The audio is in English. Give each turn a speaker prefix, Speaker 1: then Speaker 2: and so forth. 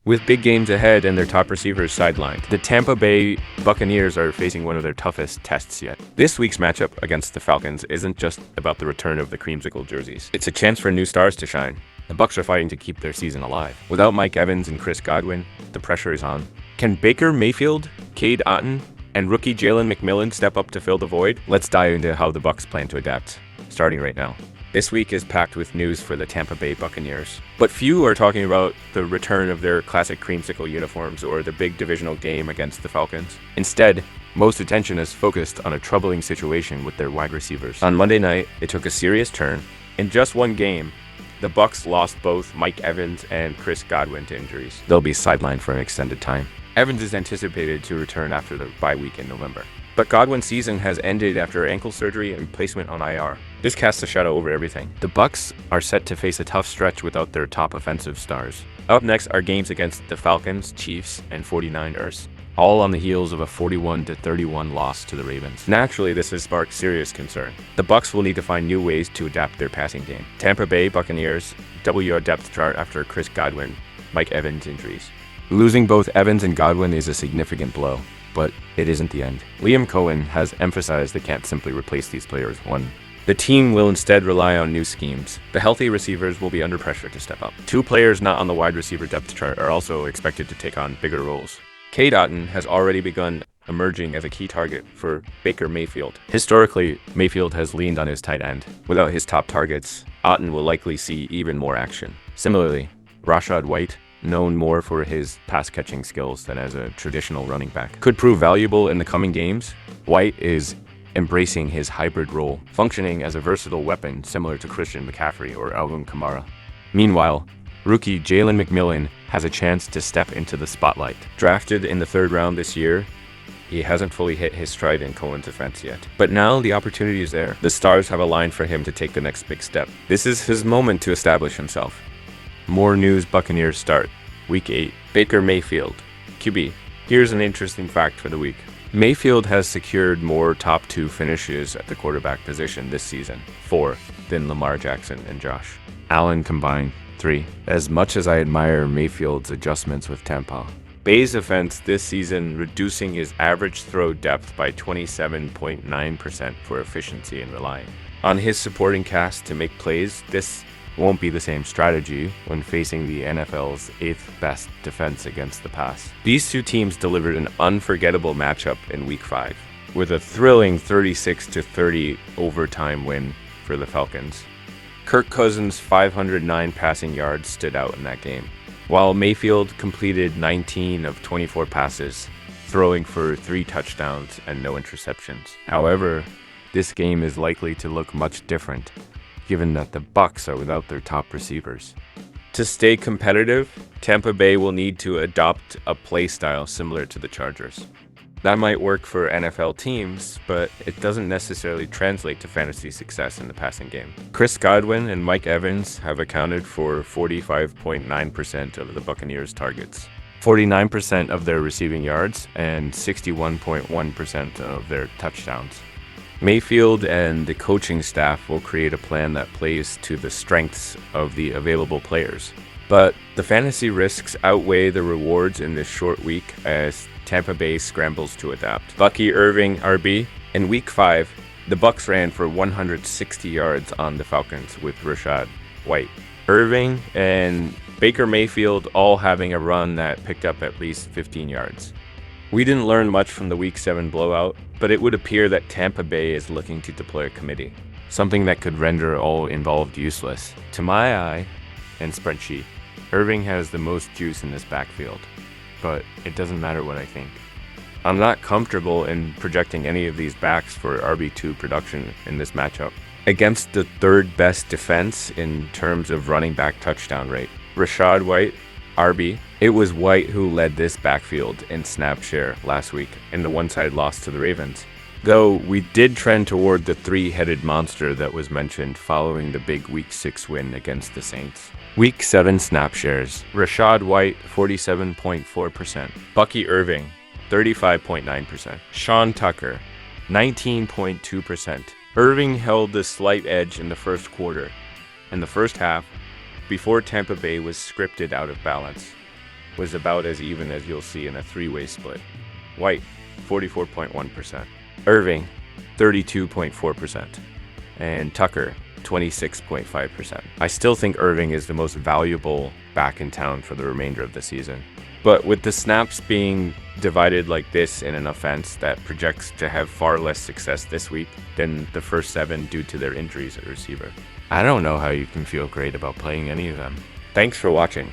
Speaker 1: With big games ahead and their top receivers sidelined, the Tampa Bay Buccaneers are facing one of their toughest tests yet. This week's matchup against the Falcons isn't just about the return of the creamsicle jerseys. It's a chance for new stars to shine. The Bucs are fighting to keep their season alive. Without Mike Evans and Chris Godwin, the pressure is on. Can Baker Mayfield, Cade Otton, and rookie Jalen McMillan step up to fill the void? Let's dive into how the Bucs plan to adapt, starting right now. This week is packed with news for the Tampa Bay Buccaneers, but few are talking about the return of their classic creamsicle uniforms or the big divisional game against the Falcons. Instead, most attention is focused on a troubling situation with their wide receivers. On Monday night, it took a serious turn. In just one game, the Bucs lost both Mike Evans and Chris Godwin to injuries. They'll be sidelined for an extended time. Evans is anticipated to return after the bye week in November. But Godwin's season has ended after ankle surgery and placement on IR. This casts a shadow over everything. The Bucs are set to face a tough stretch without their top offensive stars. Up next are games against the Falcons, Chiefs, and 49ers, all on the heels of a 41-31 loss to the Ravens. Naturally, this has sparked serious concern. The Bucs will need to find new ways to adapt their passing game. Tampa Bay Buccaneers double your depth chart after Chris Godwin, Mike Evans injuries. Losing both Evans and Godwin is a significant blow, but it isn't the end. Liam Cohen has emphasized they can't simply replace these players one. The team will instead rely on new schemes. The healthy receivers will be under pressure to step up. Two players not on the wide receiver depth chart are also expected to take on bigger roles. Cade Otton has already begun emerging as a key target for Baker Mayfield. Historically, Mayfield has leaned on his tight end. Without his top targets, Otton will likely see even more action. Similarly, Rachaad White, known more for his pass-catching skills than as a traditional running back, could prove valuable in the coming games. White is embracing his hybrid role, functioning as a versatile weapon similar to Christian McCaffrey or Alvin Kamara. Meanwhile, rookie Jalen McMillan has a chance to step into the spotlight. Drafted in the 3rd round this year, he hasn't fully hit his stride in Cohen's offense yet. But now the opportunity is there. The stars have aligned for him to take the next big step. This is his moment to establish himself. More news. Buccaneers start. Week 8. Baker Mayfield, QB. Here's an interesting fact for the week. Mayfield has secured more top 2 finishes at the quarterback position this season, 4, than Lamar Jackson and Josh Allen combined, 3. As much as I admire Mayfield's adjustments with Tampa Bay's offense this season, reducing his average throw depth by 27.9% for efficiency and relying on his supporting cast to make plays, this won't be the same strategy when facing the NFL's 8th best defense against the pass. These two teams delivered an unforgettable matchup in Week 5, with a thrilling 36-30 overtime win for the Falcons. Kirk Cousins' 509 passing yards stood out in that game, while Mayfield completed 19 of 24 passes, throwing for 3 touchdowns and no interceptions. However, this game is likely to look much different, given that the Bucs are without their top receivers. To stay competitive, Tampa Bay will need to adopt a play style similar to the Chargers. That might work for NFL teams, but it doesn't necessarily translate to fantasy success in the passing game. Chris Godwin and Mike Evans have accounted for 45.9% of the Buccaneers' targets, 49% of their receiving yards, and 61.1% of their touchdowns. Mayfield and the coaching staff will create a plan that plays to the strengths of the available players. But the fantasy risks outweigh the rewards in this short week as Tampa Bay scrambles to adapt. Bucky Irving, RB. In Week 5, the Bucs ran for 160 yards on the Falcons with Rachaad White, Irving, and Baker Mayfield all having a run that picked up at least 15 yards. We didn't learn much from the Week 7 blowout, but it would appear that Tampa Bay is looking to deploy a committee, something that could render all involved useless. To my eye and spreadsheet, Irving has the most juice in this backfield, but it doesn't matter what I think. I'm not comfortable in projecting any of these backs for RB2 production in this matchup against the 3rd best defense in terms of running back touchdown rate. Rachaad White, RB. It was White who led this backfield in snap share last week in the one-side loss to the Ravens. Though we did trend toward the 3-headed monster that was mentioned following the big Week 6 win against the Saints. Week 7 snap shares. Rachaad White, 47.4%. Bucky Irving, 35.9%. Sean Tucker, 19.2%. Irving held the slight edge in the first quarter. In the first half, before Tampa Bay was scripted out of balance. was about as even as you'll see in a three-way split. White, 44.1%. Irving, 32.4%. And Tucker, 26.5%. I still think Irving is the most valuable back in town for the remainder of the season. But with the snaps being divided like this in an offense that projects to have far less success this week than the first 7 due to their injuries at receiver, I don't know how you can feel great about playing any of them. Thanks for watching.